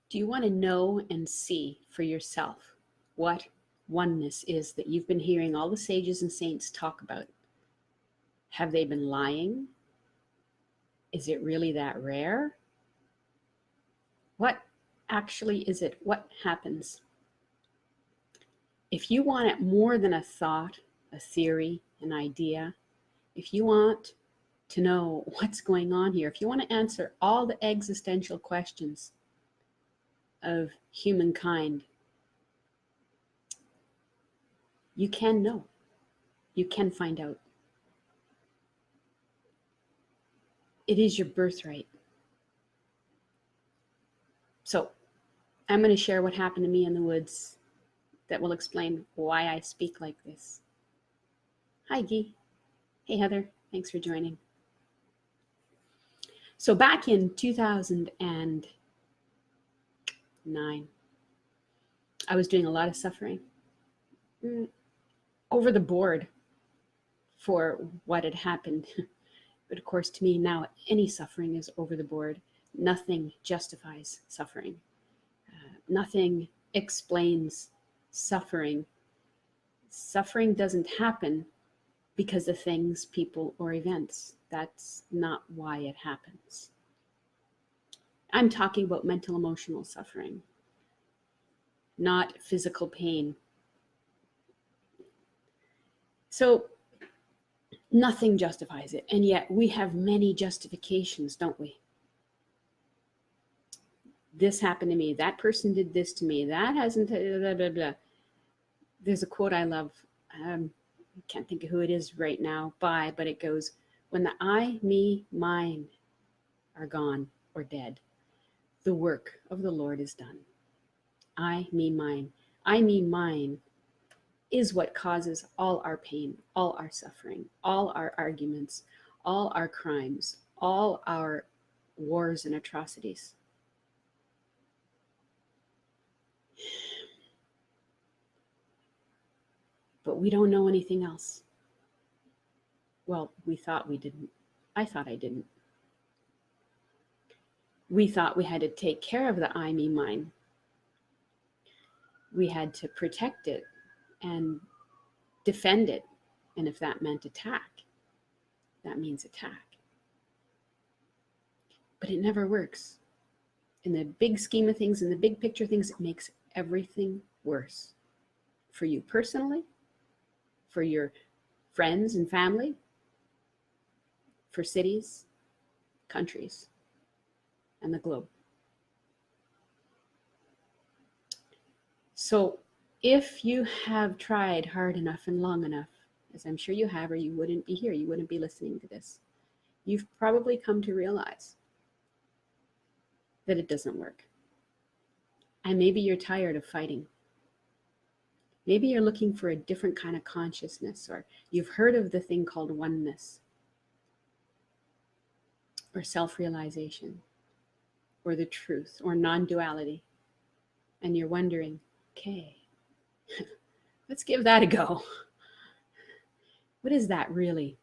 Do you want to know and see for yourself what oneness is that you've been hearing all the sages and saints talk about? Have they been lying? Is it really that rare? What actually is it? What happens? If you want it more than a thought, a theory, an idea, if you want to know what's going on here, if you want to answer all the existential questions of humankind, you can know. You can find out. It is your birthright. So I'm going to share what happened to me in the woods that will explain why I speak like this. Hi, Guy. Hey, Heather. Thanks for joining. So back in 2009, I was doing a lot of suffering over the board for what had happened. But of course, to me now, any suffering is over the board. Nothing justifies suffering. Nothing explains suffering. Suffering doesn't happen because of things, people, or events. That's not why it happens. I'm talking about mental, emotional suffering, not physical pain. So nothing justifies it. And yet we have many justifications, don't we? This happened to me. That person did this to me. That hasn't, blah, blah, blah. There's a quote I love. I can't think of who it is right now but it goes, when the I, me, mine are gone or dead, the work of the Lord is done. I, me, mine. I, me, mine is what causes all our pain, all our suffering, all our arguments, all our crimes, all our wars and atrocities. But we don't know anything else. Well, we thought we didn't. I thought I didn't. We thought we had to take care of the I, me, mine. We had to protect it and defend it. And if that meant attack, that means attack. But it never works. In the big scheme of things, in the big picture of things, it makes everything worse. For you personally, for your friends and family, for cities, countries, and the globe. So if you have tried hard enough and long enough, as I'm sure you have, or you wouldn't be here, you wouldn't be listening to this, you've probably come to realize that it doesn't work. And maybe you're tired of fighting. Maybe you're looking for a different kind of consciousness, or you've heard of the thing called oneness, or self-realization, or the truth, or non-duality. And you're wondering, okay, let's give that a go. What is that really?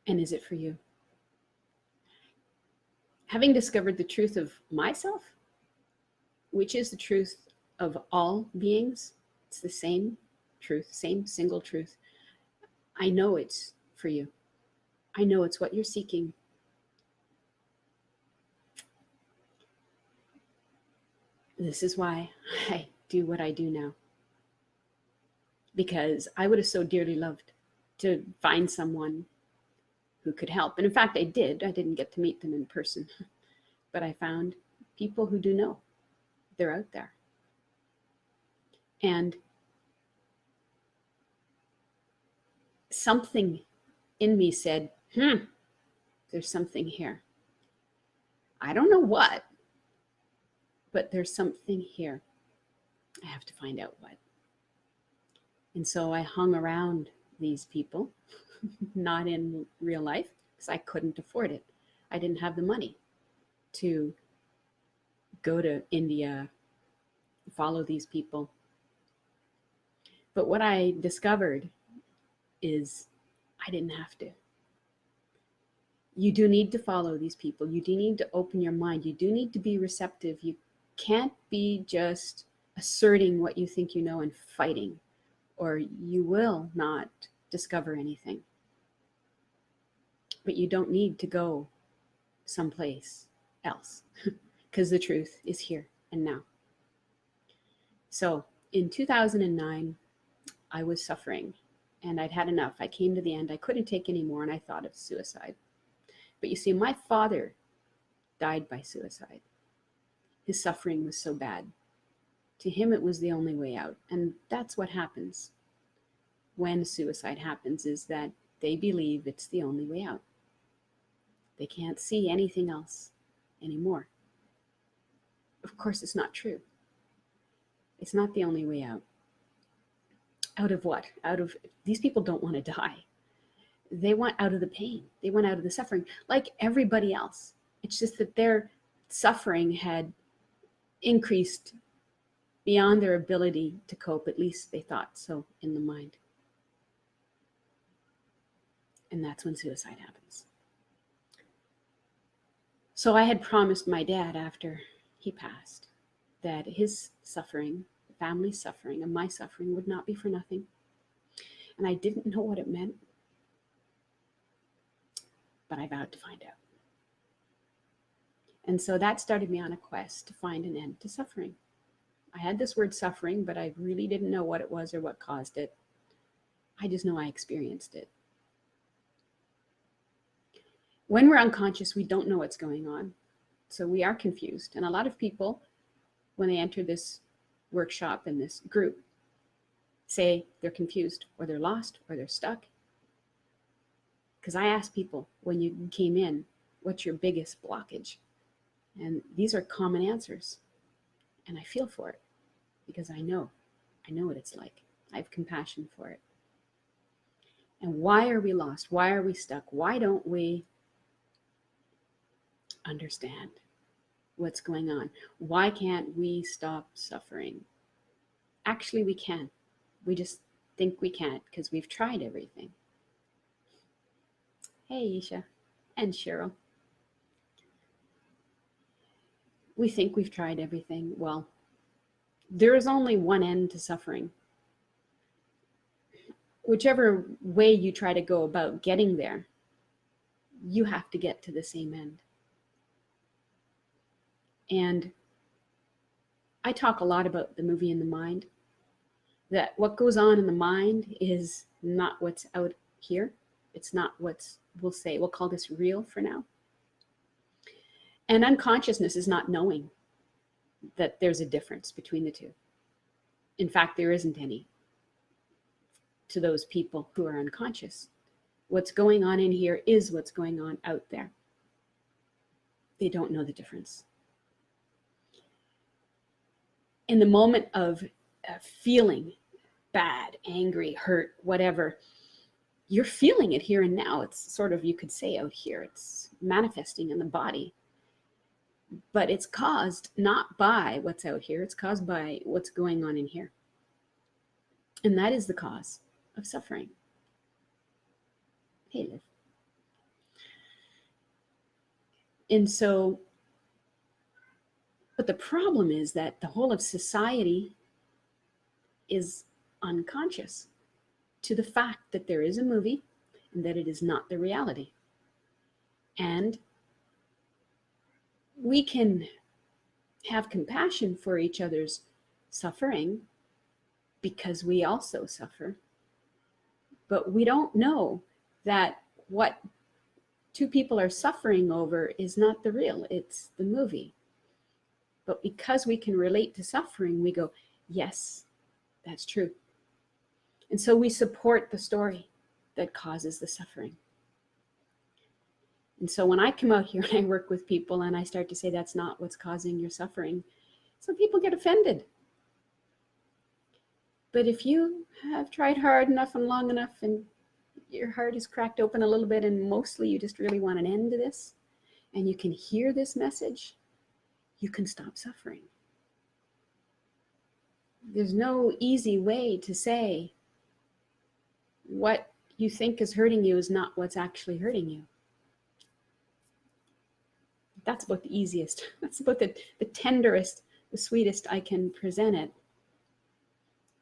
And is it for you? Having discovered the truth of myself, which is the truth of all beings, it's the same truth, same single truth. I know it's for you. I know it's what you're seeking. This is why I do what I do now. Because I would have so dearly loved to find someone who could help. And in fact, I did. I didn't get to meet them in person. But I found people who do know. They're out there. And something in me said, there's something here. I don't know what, but there's something here. I have to find out what. And so I hung around these people, not in real life, because I couldn't afford it. I didn't have the money to go to India, follow these people. But what I discovered is I didn't have to. You do need to follow these people. You do need to open your mind. You do need to be receptive. You can't be just asserting what you think you know and fighting, or you will not discover anything. But you don't need to go someplace else because the truth is here and now. So in 2009, I was suffering and I'd had enough. I came to the end. I couldn't take any more and I thought of suicide. But you see, my father died by suicide. His suffering was so bad. To him, it was the only way out. And that's what happens when suicide happens, is that they believe it's the only way out. They can't see anything else anymore. Of course, it's not true. It's not the only way out. Out of what? Out of, these people don't want to die. They want out of the pain. They want out of the suffering, like everybody else. It's just that their suffering had increased beyond their ability to cope. At least they thought so in the mind. And that's when suicide happens. So I had promised my dad after he passed that his suffering, the family's suffering, and my suffering would not be for nothing. And I didn't know what it meant, but I vowed to find out. And so that started me on a quest to find an end to suffering. I had this word suffering, but I really didn't know what it was or what caused it. I just know I experienced it. When we're unconscious, we don't know what's going on. So we are confused. And a lot of people, when they enter this workshop and this group, say they're confused or they're lost or they're stuck. Because I asked people when you came in, what's your biggest blockage? And these are common answers. And I feel for it because I know what it's like. I have compassion for it. And why are we lost? Why are we stuck? Why don't we understand what's going on? Why can't we stop suffering? Actually, we can. We just think we can't because we've tried everything. Hey, Isha and Cheryl. We think we've tried everything. Well, there is only one end to suffering. Whichever way you try to go about getting there, you have to get to the same end. And I talk a lot about the movie in the mind, that what goes on in the mind is not what's out here. It's not what's, we'll call this real for now. And unconsciousness is not knowing that there's a difference between the two. In fact, there isn't any to those people who are unconscious. What's going on in here is what's going on out there. They don't know the difference. In the moment of feeling bad, angry, hurt, whatever, you're feeling it here and now. It's sort of, you could say, out here. It's manifesting in the body. But it's caused not by what's out here. It's caused by what's going on in here. And that is the cause of suffering. Hey, Liv. And so, but the problem is that the whole of society is unconscious to the fact that there is a movie and that it is not the reality. And we can have compassion for each other's suffering because we also suffer. But we don't know that what two people are suffering over is not the real, it's the movie. But because we can relate to suffering, we go, yes, that's true. And so we support the story that causes the suffering. And so when I come out here and I work with people and I start to say that's not what's causing your suffering, some people get offended. But if you have tried hard enough and long enough and your heart is cracked open a little bit and mostly you just really want an end to this and you can hear this message, you can stop suffering. There's no easy way to say what you think is hurting you is not what's actually hurting you. That's about the easiest. That's about the tenderest, the sweetest I can present it.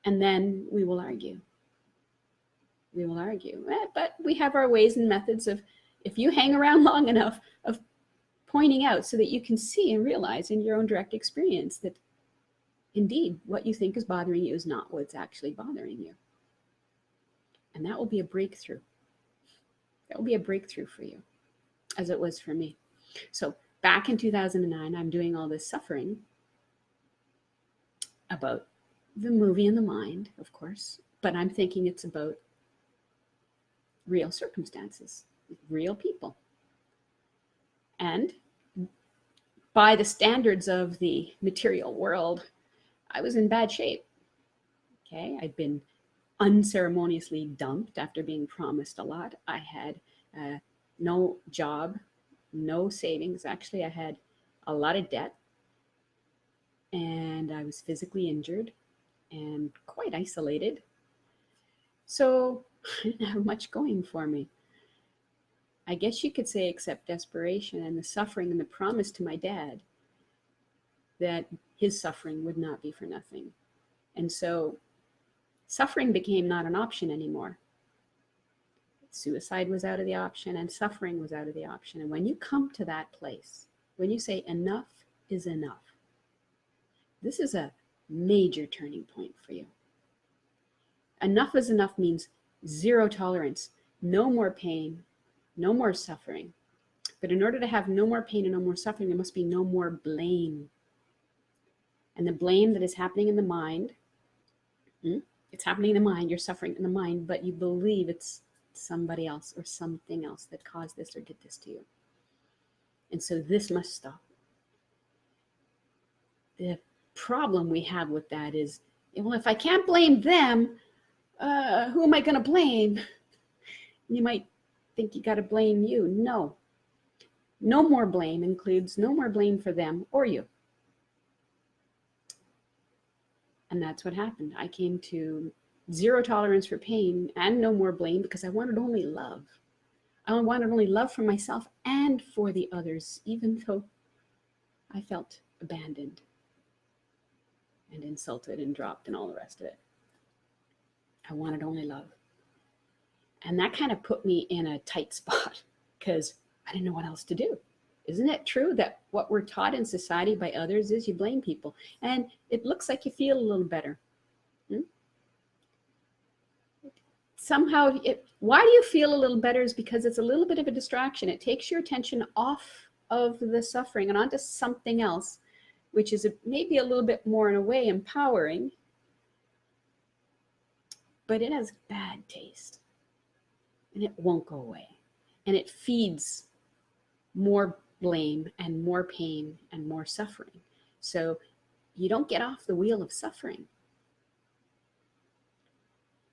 And then we will argue. We will argue. But we have our ways and methods of, if you hang around long enough, of pointing out so that you can see and realize in your own direct experience that indeed what you think is bothering you is not what's actually bothering you. And that will be a breakthrough. That will be a breakthrough for you, as it was for me. So back in 2009, I'm doing all this suffering about the movie in the mind, of course, but I'm thinking it's about real circumstances, real people. And by the standards of the material world, I was in bad shape. Okay, I'd been unceremoniously dumped after being promised a lot. I had no job, no savings. Actually, I had a lot of debt, and I was physically injured and quite isolated. So I didn't have much going for me. I guess you could say, except desperation and the suffering and the promise to my dad that his suffering would not be for nothing. And so suffering became not an option anymore. Suicide was out of the option and suffering was out of the option. And when you come to that place, when you say enough is enough, this is a major turning point for you. Enough is enough means zero tolerance, no more pain, no more suffering. But in order to have no more pain and no more suffering, there must be no more blame. And the blame that is happening in the mind, it's happening in the mind, you're suffering in the mind, but you believe it's somebody else or something else that caused this or did this to you. And so this must stop. The problem we have with that is, well, if I can't blame them, who am I going to blame? You might think you got to blame you. No. No more blame includes no more blame for them or you. And that's what happened. I came to zero tolerance for pain and no more blame because I wanted only love. I wanted only love for myself and for the others, even though I felt abandoned and insulted and dropped and all the rest of it. I wanted only love. And that kind of put me in a tight spot because I didn't know what else to do. Isn't it true that what we're taught in society by others is you blame people and it looks like you feel a little better? Somehow, why do you feel a little better is because it's a little bit of a distraction. It takes your attention off of the suffering and onto something else, which is maybe a little bit more in a way empowering, but it has bad taste and it won't go away. And it feeds more blame and more pain and more suffering. So you don't get off the wheel of suffering.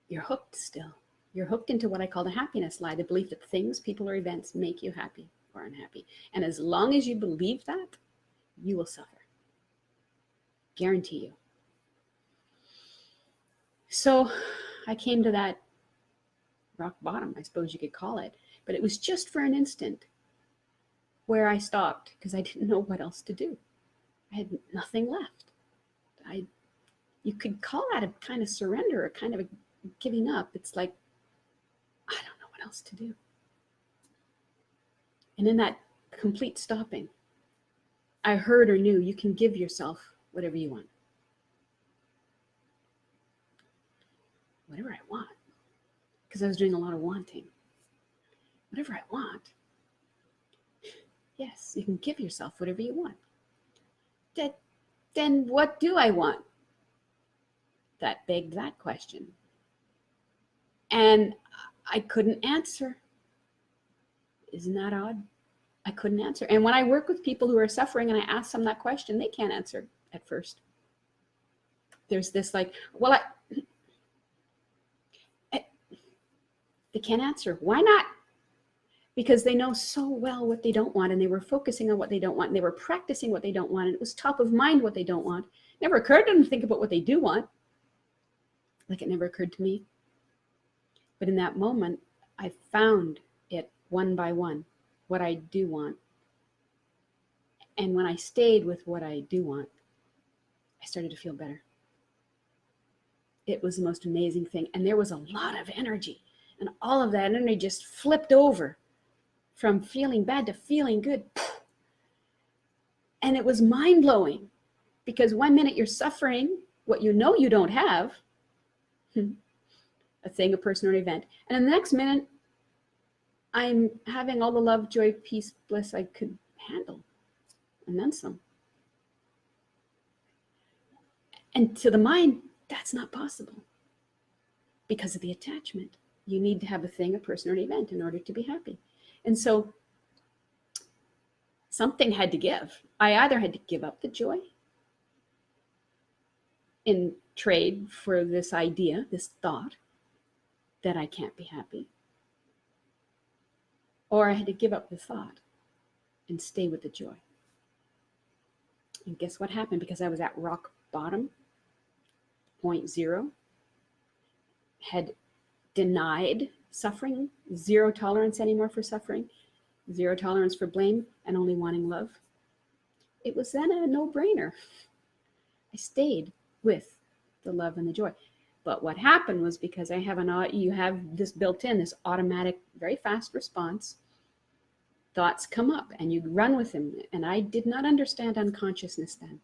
You're hooked still. You're hooked into what I call the happiness lie, the belief that things, people, or events make you happy or unhappy. And as long as you believe that, you will suffer. Guarantee you. So I came to that rock bottom, I suppose you could call it. But it was just for an instant where I stopped because I didn't know what else to do. I had nothing left. You could call that a kind of surrender, a kind of a giving up. It's like, I don't know what else to do. And in that complete stopping, I heard or knew you can give yourself whatever you want. Whatever I want. Because I was doing a lot of wanting. Whatever I want. Yes, you can give yourself whatever you want. Then what do I want? That begged that question. And I couldn't answer. Isn't that odd? I couldn't answer. And when I work with people who are suffering and I ask them that question, they can't answer at first. There's this like, well, they can't answer. Why not? Because they know so well what they don't want, and they were focusing on what they don't want, and they were practicing what they don't want, and it was top of mind what they don't want. It never occurred to them to think about what they do want. Like it never occurred to me. But in that moment, I found it one by one, what I do want. And when I stayed with what I do want, I started to feel better. It was the most amazing thing. And there was a lot of energy. And all of that energy just flipped over from feeling bad to feeling good. And it was mind-blowing, because 1 minute you're suffering what you know you don't have, a thing, a person, or an event. And in the next minute, I'm having all the love, joy, peace, bliss I could handle, and then some. And to the mind, that's not possible because of the attachment. You need to have a thing, a person, or an event in order to be happy. And so something had to give. I either had to give up the joy in trade for this idea, this thought that I can't be happy, or I had to give up the thought and stay with the joy. And guess what happened? Because I was at rock bottom, 0.0, had denied suffering, zero tolerance anymore for suffering, zero tolerance for blame, and only wanting love. It was then a no-brainer. I stayed with the love and the joy. But what happened was, because you have this built in, this automatic, very fast response, thoughts come up and you run with them. And I did not understand unconsciousness then.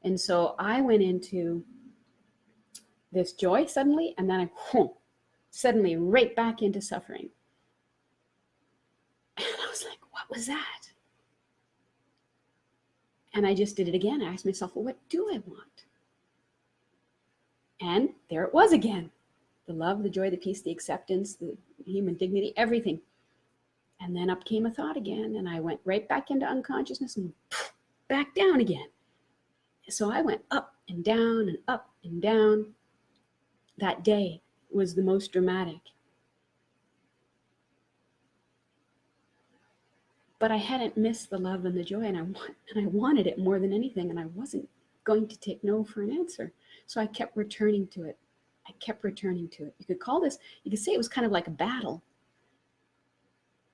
And so I went into this joy suddenly, and then suddenly right back into suffering. And I was like, what was that? And I just did it again. I asked myself, well, what do I want? And there it was again. The love, the joy, the peace, the acceptance, the human dignity, everything. And then up came a thought again, and I went right back into unconsciousness and back down again. So I went up and down and up and down. That day was the most dramatic. But I hadn't missed the love and the joy, and I wanted it more than anything, and I wasn't going to take no for an answer. So I kept returning to it. I kept returning to it. You could say it was kind of like a battle.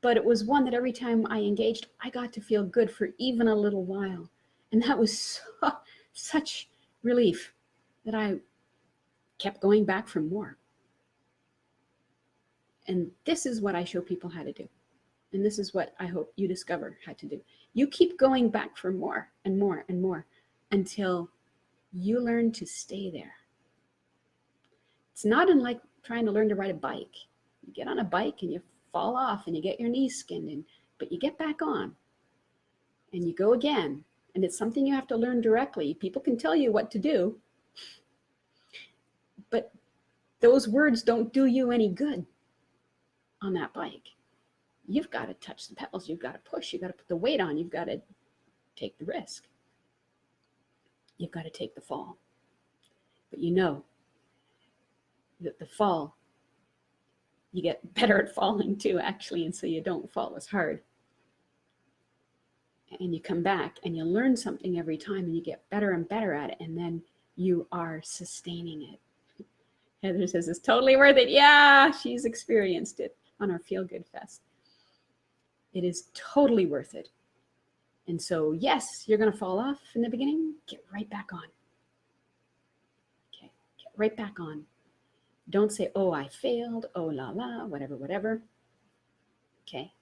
But it was one that every time I engaged, I got to feel good for even a little while. And that was such relief that I kept going back for more. And this is what I show people how to do. And this is what I hope you discover how to do. You keep going back for more and more and more until you learn to stay there. It's not unlike trying to learn to ride a bike. You get on a bike and you fall off and you get your knees skinned in, but you get back on and you go again. And it's something you have to learn directly. People can tell you what to do, but those words don't do you any good on that bike. You've got to touch the pedals. You've got to push. You've got to put the weight on. You've got to take the risk. You've got to take the fall. But you know that the fall, you get better at falling too, actually, and so you don't fall as hard. And you come back and you learn something every time, and you get better and better at it, and then you are sustaining it. Heather says it's totally worth it. Yeah, she's experienced it on our Feel Good Fest. It is totally worth it. And so, yes, you're going to fall off in the beginning. Get right back on. Okay, get right back on. Don't say, oh, I failed. Oh, la, la, whatever, whatever. Okay.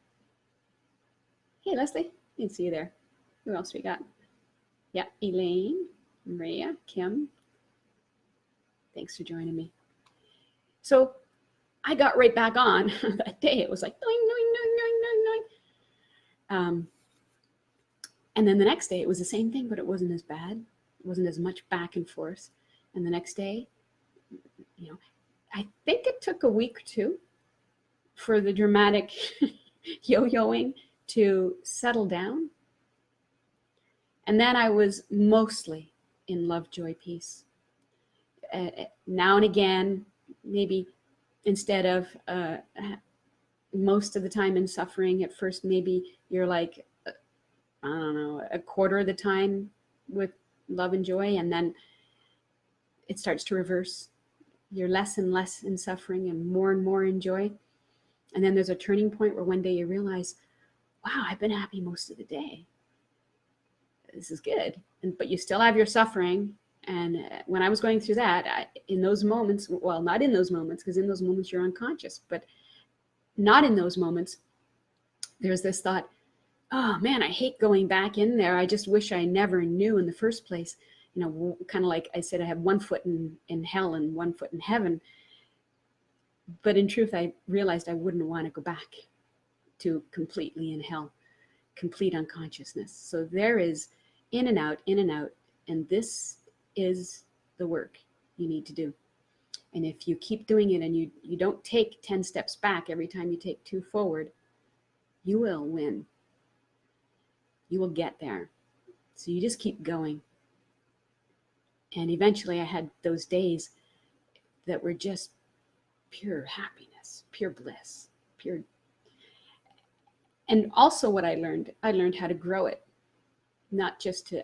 Hey, Leslie, I didn't see you there. Who else we got? Yeah, Elaine, Maria, Kim. Thanks for joining me. So I got right back on that day. It was like, doing. And then the next day it was the same thing, but it wasn't as bad. It wasn't as much back and forth. And the next day, I think it took a week or two for the dramatic yo-yoing to settle down. And then I was mostly in love, joy, peace. Now and again, maybe instead of most of the time in suffering, at first maybe you're like, I don't know, a quarter of the time with love and joy, and then it starts to reverse. You're less and less in suffering and more in joy. And then there's a turning point where one day you realize, wow, I've been happy most of the day. this is good. But you still have your suffering. And when I was going through that, in those moments, well, not in those moments, because in those moments you're unconscious, but not in those moments, there's this thought, oh man, I hate going back in there. I just wish I never knew in the first place. Kind of like I said, I have one foot in hell and one foot in heaven. But in truth, I realized I wouldn't want to go back to completely in hell, complete unconsciousness. So there is in and out, and this is the work you need to do. And if you keep doing it and you don't take 10 steps back every time you take 2 forward, you will win. You will get there. So you just keep going. And eventually I had those days that were just pure happiness, pure bliss, pure. And also what I learned how to grow it, not just to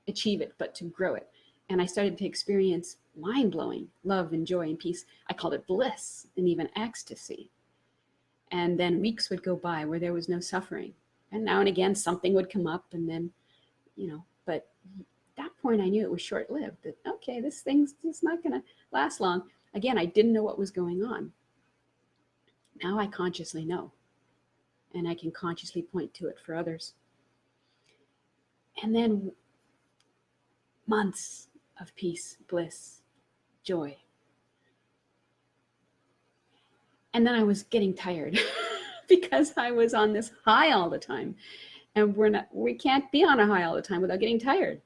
achieve it, but to grow it. And I started to experience mind-blowing love and joy and peace. I called it bliss and even ecstasy. And then weeks would go by where there was no suffering. And now and again, something would come up, and then, but at that point I knew it was short-lived, that, okay, this thing's just not going to last long. Again, I didn't know what was going on. Now I consciously know, and I can consciously point to it for others. And then months of peace, bliss, joy. And then I was getting tired because I was on this high all the time. And we can't be on a high all the time without getting tired.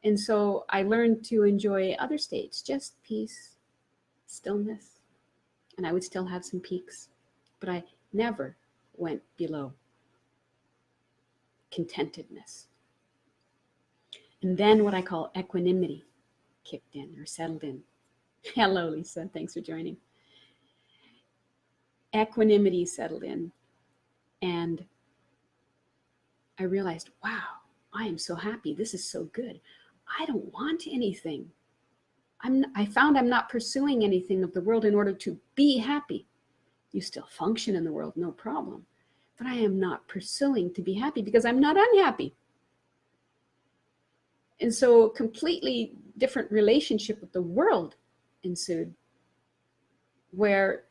And so I learned to enjoy other states, just peace, stillness. And I would still have some peaks, but I never went below contentedness. And then what I call equanimity kicked in or settled in. Hello, Lisa. Thanks for joining. Equanimity settled in. And I realized, wow, I am so happy. This is so good. I don't want anything. I found I'm not pursuing anything of the world in order to be happy. You still function in the world, no problem. But I am not pursuing to be happy because I'm not unhappy. And so a completely different relationship with the world ensued, where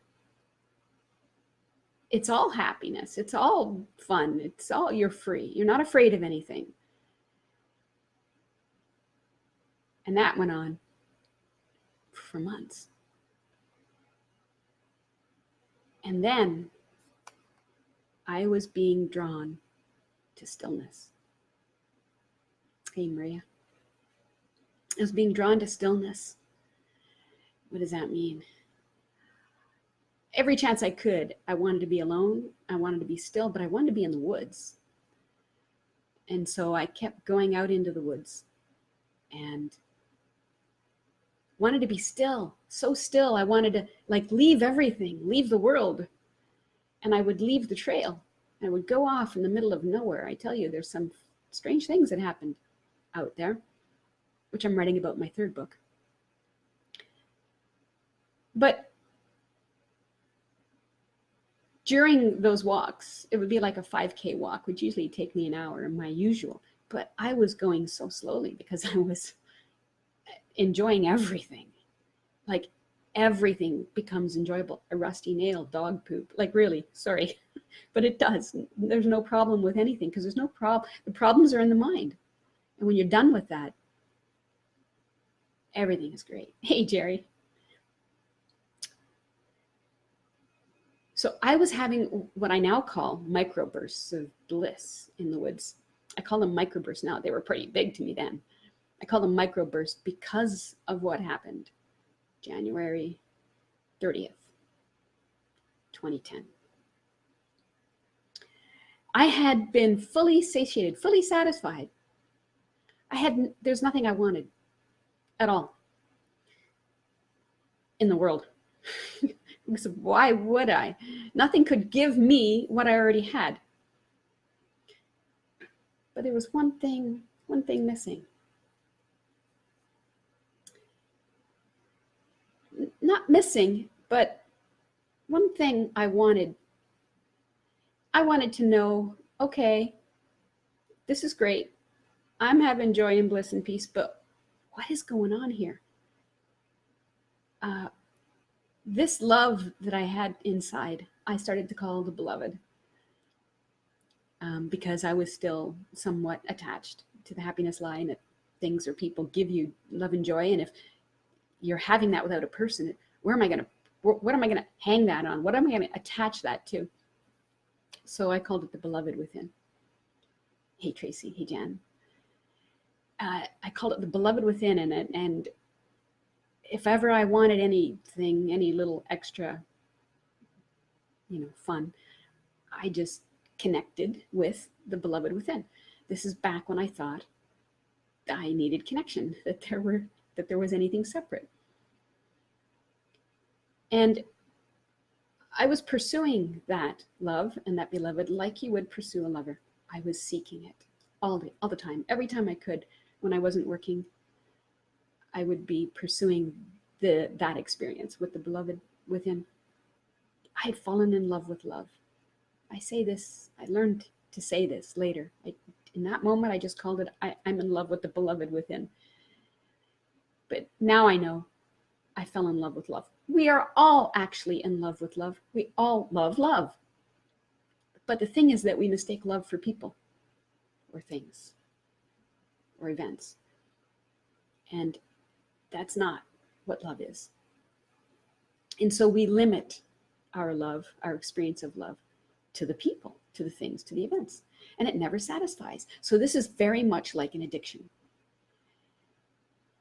it's all happiness, it's all fun, you're free. You're not afraid of anything. And that went on for months. And then I was being drawn to stillness. Hey, Maria. I was being drawn to stillness. What does that mean? Every chance I could, I wanted to be alone. I wanted to be still, but I wanted to be in the woods. And so I kept going out into the woods and wanted to be still, so still. I wanted to leave everything, leave the world. And I would leave the trail. I would go off in the middle of nowhere. I tell you, there's some strange things that happened out there, which I'm writing about in my 3rd book. But during those walks, it would be like a 5K walk, which usually take me an hour, my usual. But I was going so slowly because I was enjoying everything. Like everything becomes enjoyable. A rusty nail, dog poop, really, sorry. But it does. There's no problem with anything because there's no problem. The problems are in the mind. And when you're done with that, everything is great. Hey, Jerry. So I was having what I now call microbursts of bliss in the woods. I call them microbursts now. They were pretty big to me then. I call them microbursts because of what happened January 30th, 2010. I had been fully satiated, fully satisfied. There's nothing I wanted at all in the world. Because why would I? Nothing could give me what I already had. But there was one thing missing. Not missing, but one thing I wanted. I wanted to know, okay, this is great. I'm having joy and bliss and peace, but what is going on here? This love that I had inside, I started to call the beloved, because I was still somewhat attached to the happiness line that things or people give you love and joy. And if you're having that without a person, what am I going to hang that on? What am I going to attach that to? So I called it the beloved within. Hey, Tracy. Hey, Jan. I called it the beloved within. And if ever I wanted anything, any little extra, fun, I just connected with the beloved within. This is back when I thought I needed connection, that there was anything separate. And I was pursuing that love and that beloved like you would pursue a lover. I was seeking it all the time. Every time I could, when I wasn't working, I would be pursuing that experience with the beloved within. I had fallen in love with love. I say this, I learned to say this later. In that moment, I just called it, I'm in love with the beloved within. But now I know I fell in love with love. We are all actually in love with love. We all love love. But the thing is that we mistake love for people or things or events. And that's not what love is. And so we limit our love, our experience of love, to the people, to the things, to the events. And it never satisfies. So this is very much like an addiction.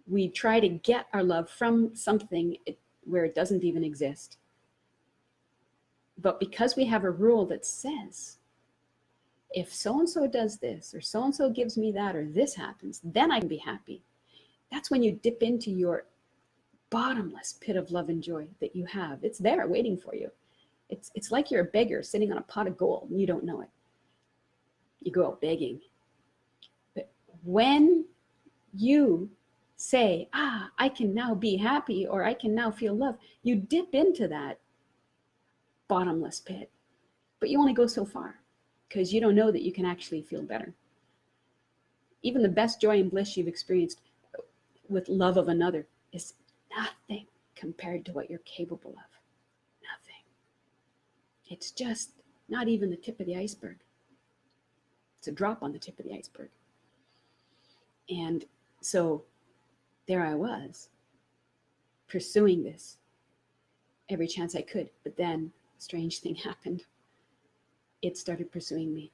We try to get our love from something where it doesn't even exist. But because we have a rule that says, if so-and-so does this, or so-and-so gives me that, or this happens, then I can be happy. That's when you dip into your bottomless pit of love and joy that you have. It's there waiting for you. It's like you're a beggar sitting on a pot of gold and you don't know it. You go out begging. But when you say, I can now be happy, or I can now feel love, you dip into that bottomless pit. But you only go so far because you don't know that you can actually feel better. Even the best joy and bliss you've experienced with love of another is nothing compared to what you're capable of. Nothing. It's just not even the tip of the iceberg. It's a drop on the tip of the iceberg. And so there I was, pursuing this every chance I could. But then a strange thing happened. It started pursuing me.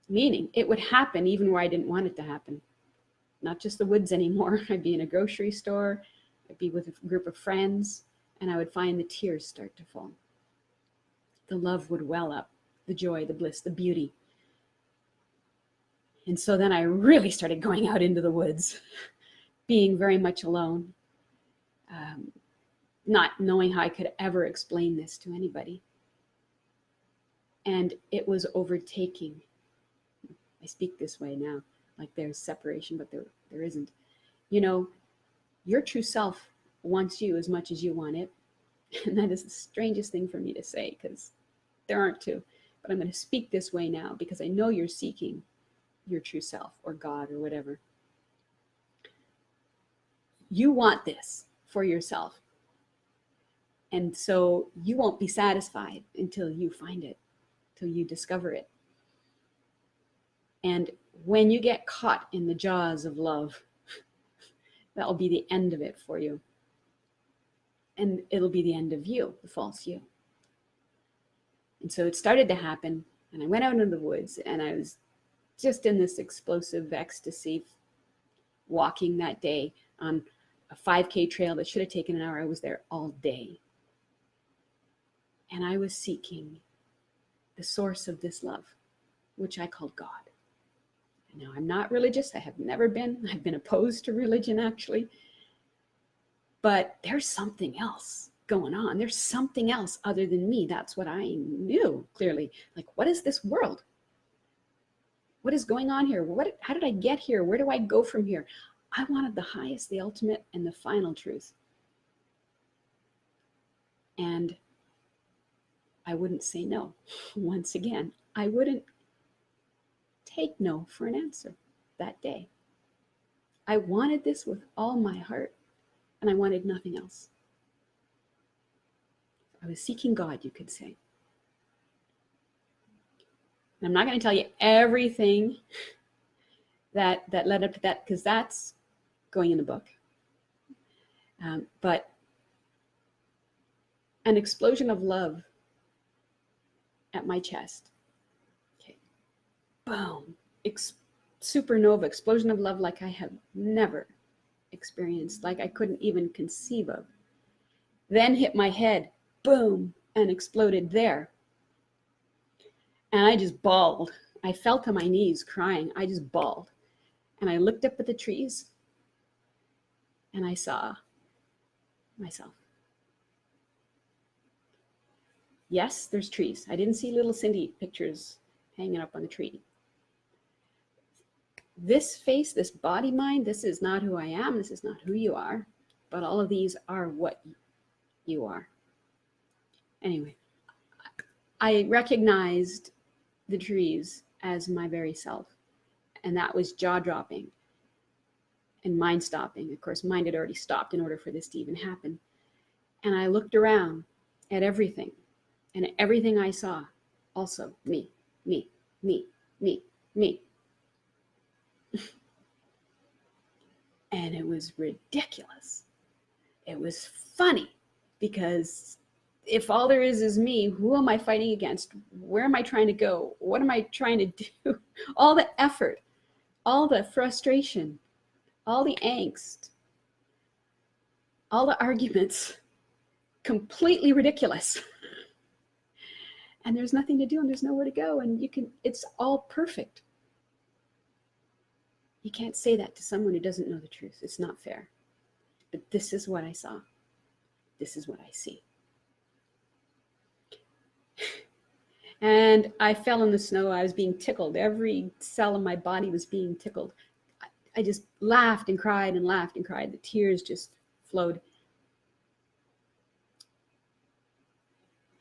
Meaning it would happen even where I didn't want it to happen. Not just the woods anymore. I'd be in a grocery store. I'd be with a group of friends, and I would find the tears start to fall. The love would well up, the joy, the bliss, the beauty. And so then I really started going out into the woods, being very much alone, not knowing how I could ever explain this to anybody. And it was overtaking. I speak this way now, like there's separation, but there isn't. Your true self wants you as much as you want it. And that is the strangest thing for me to say, because there aren't two. But I'm going to speak this way now because I know you're seeking your true self or God or whatever. You want this for yourself. And so you won't be satisfied until you find it, till you discover it. And when you get caught in the jaws of love, that will be the end of it for you. And it'll be the end of you, the false you. And so it started to happen, and I went out into the woods, and I was just in this explosive ecstasy, walking that day on a 5K trail that should have taken an hour. I was there all day. And I was seeking the source of this love, which I called God. Now, I'm not religious. I have never been. I've been opposed to religion, actually. But there's something else going on. There's something else other than me. That's what I knew clearly. Like, what is this world? What is going on here? How did I get here? Where do I go from here? I wanted the highest, the ultimate, and the final truth. And I wouldn't say no. Once again, I wouldn't take no for an answer. that day. I wanted this with all my heart, and I wanted nothing else. I was seeking God, you could say. And I'm not going to tell you everything that led up to that, because that's going in the book. But an explosion of love at my chest. Okay. Boom. Supernova, explosion of love like I have never experienced, like I couldn't even conceive of. Then hit my head, boom, and exploded there. And I just bawled. I fell to my knees crying. I just bawled. And I looked up at the trees and I saw myself. Yes, there's trees. I didn't see little Cindy pictures hanging up on the tree. This face, this body mind, this is not who I am. This is not who you are. But all of these are what you are. Anyway, I recognized the trees as my very self. And that was jaw-dropping and mind-stopping. Of course, mind had already stopped in order for this to even happen. And I looked around at everything. And everything I saw, also me, me, me, me, me. And it was ridiculous. It was funny, because if all there is me, who am I fighting against? Where am I trying to go? What am I trying to do? All the effort, all the frustration, all the angst, all the arguments, completely ridiculous. And there's nothing to do, and there's nowhere to go, and it's all perfect. You can't say that to someone who doesn't know the truth. It's not fair. But this is what I saw. This is what I see. And I fell in the snow. I was being tickled. Every cell in my body was being tickled. I just laughed and cried and laughed and cried. The tears just flowed.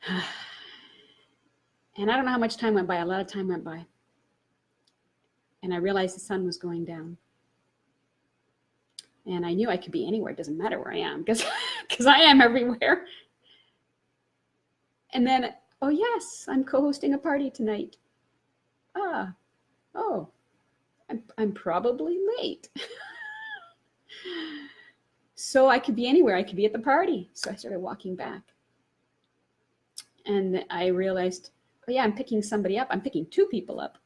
And I don't know how much time went by. A lot of time went by. And I realized the sun was going down. And I knew I could be anywhere. It doesn't matter where I am, because I am everywhere. And then, oh yes, I'm co-hosting a party tonight. I'm probably late. So I could be anywhere. I could be at the party. So I started walking back. And I realized, oh yeah, I'm picking somebody up. I'm picking two people up.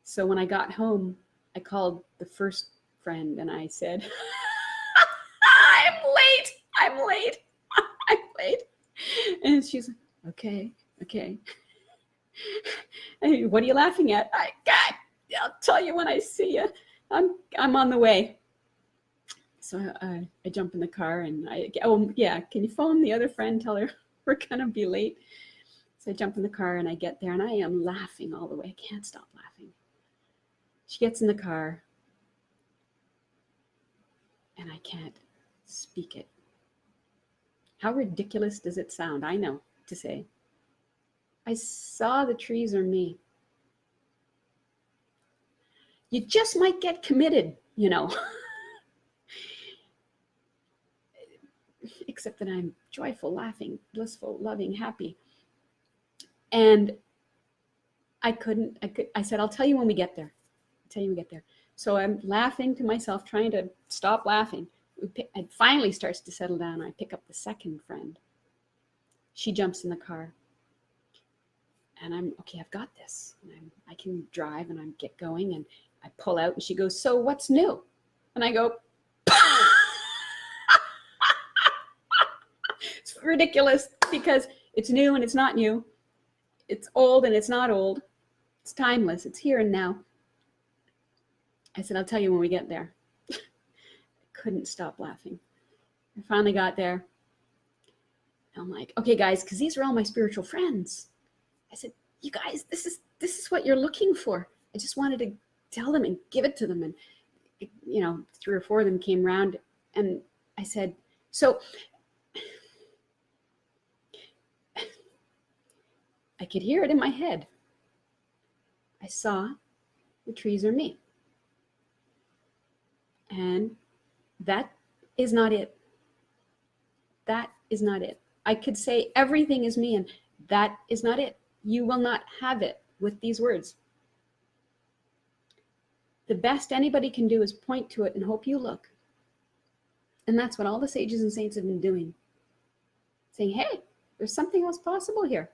So when I got home, I called the first friend and I said, I'm late. And she's like, okay. Hey, what are you laughing at? I'll tell you when I see you. I'm on the way. So I jump in the car and can you phone the other friend, tell her we're gonna be late. So I jump in the car and I get there and I am laughing all the way. I can't stop laughing. She gets in the car and I can't speak it. How ridiculous does it sound? I know to say. I saw the trees are me. You just might get committed, Except that I'm joyful, laughing, blissful, loving, happy. And I said, I'll tell you when we get there. So I'm laughing to myself, trying to stop laughing. It finally starts to settle down. I pick up the second friend. She jumps in the car. And I'm, okay, I've got this. And I can drive and I get going. And I pull out and she goes, so what's new? And I go, it's ridiculous because it's new and it's not new. It's old and it's not old. It's timeless. It's here and now. I said, I'll tell you when we get there. I couldn't stop laughing. I finally got there. And I'm like, okay, guys, because these are all my spiritual friends. I said, you guys, this is what you're looking for. I just wanted to tell them and give it to them. And, 3 or 4 of them came around and I said, so I could hear it in my head. I saw the trees are me. And that is not it. That is not it. I could say everything is me, and that is not it. You will not have it with these words. The best anybody can do is point to it and hope you look. And that's what all the sages and saints have been doing. Saying, hey, there's something else possible here.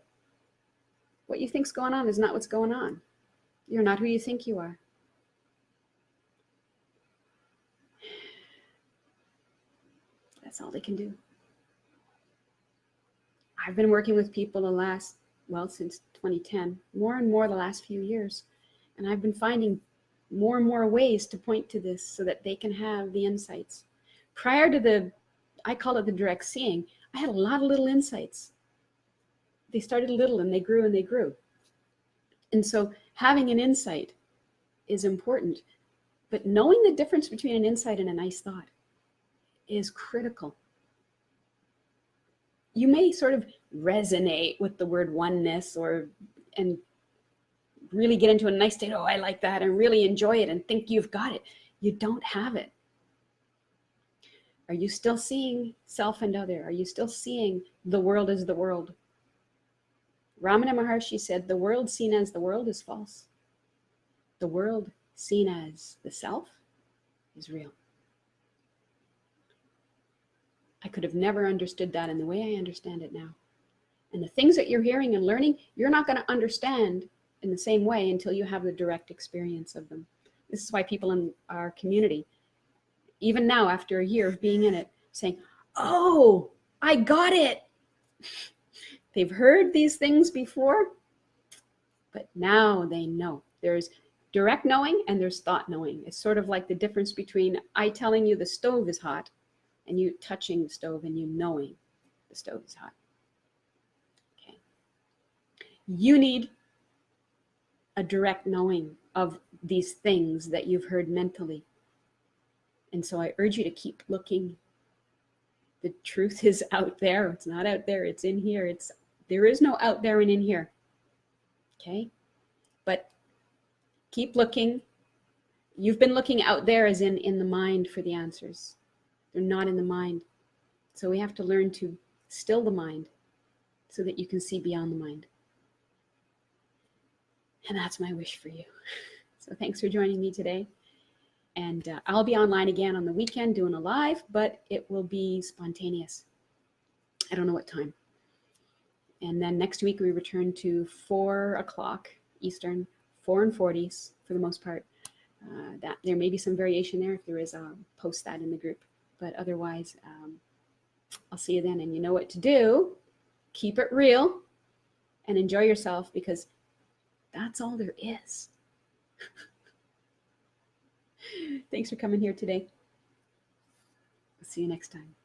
What you think's going on is not what's going on. You're not who you think you are. That's all they can do. I've been working with people since 2010, more and more the last few years. And I've been finding more and more ways to point to this so that they can have the insights. Prior to I call it the direct seeing, I had a lot of little insights. They started little and they grew and they grew. And so having an insight is important, but knowing the difference between an insight and a nice thought is critical. You may sort of resonate with the word oneness and really get into a nice state, oh, I like that, and really enjoy it and think you've got it. You don't have it. Are you still seeing self and other? Are you still seeing the world as the world? Ramana Maharshi said, the world seen as the world is false. The world seen as the self is real. I could have never understood that in the way I understand it now. And the things that you're hearing and learning, you're not going to understand in the same way until you have the direct experience of them. This is why people in our community, even now after a year of being in it, saying, oh, I got it. They've heard these things before, but now they know. There's direct knowing and there's thought knowing. It's sort of like the difference between I telling you the stove is hot and you touching the stove and you knowing the stove is hot. Okay. You need a direct knowing of these things that you've heard mentally. And so I urge you to keep looking. The truth is out there. It's not out there. It's in here. There is no out there and in here. Okay? But keep looking. You've been looking out there as in the mind for the answers. They're not in the mind. So we have to learn to still the mind so that you can see beyond the mind. And that's my wish for you. So thanks for joining me today. And I'll be online again on the weekend doing a live, but it will be spontaneous. I don't know what time. And then next week we return to 4 o'clock Eastern, 4:40 for the most part. That there may be some variation there. If there is, I'll post that in the group. But otherwise, I'll see you then. And you know what to do. Keep it real and enjoy yourself, because that's all there is. Thanks for coming here today. I'll see you next time.